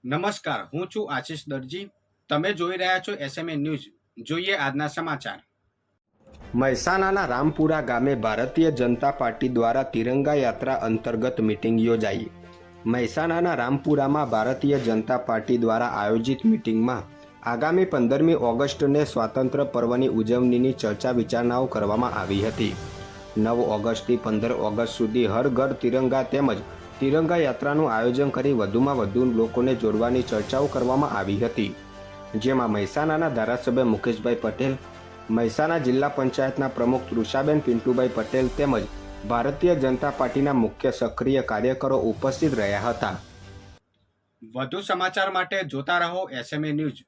નમસ્કાર, હું છું આશિષ દરજી. તમે જોઈ રહ્યા છો એસએમએ ન્યૂઝ. જોઈએ આજના સમાચાર. મહેસાણાના રામપુરા ગામે ભારતીય જનતા પાર્ટી દ્વારા તિરંગા યાત્રા અંતર્ગત મિટિંગ યોજાઈ. મહેસાણાના રામપુરામાં ભારતીય જનતા પાર્ટી દ્વારા આયોજિત મિટિંગમાં આગામી 15મી ઓગસ્ટને સ્વાતંત્ર્ય પર્વની ઉજવણીની ચર્ચા વિચારણાઓ કરવામાં આવી હતી. 9 ઓગસ્ટથી 15 ઓગસ્ટ સુધી હર ઘર તિરંગા તેમજ તિરંગા યાત્રાનું આયોજન કરી વધુમાં વધુ લોકોને જોડવાની ચર્ચાઓ કરવામાં આવી હતી, જેમાં મહેસાણાના ધારાસભ્ય મુકેશભાઈ પટેલ, મહેસાણા જિલ્લા પંચાયતના પ્રમુખ તૃષાબેન પિન્ટુભાઈ પટેલ તેમજ ભારતીય જનતા પાર્ટીના મુખ્ય સક્રિય કાર્યકરો ઉપસ્થિત રહ્યા હતા. વધુ સમાચાર માટે જોતા રહો એસએમએ ન્યૂઝ.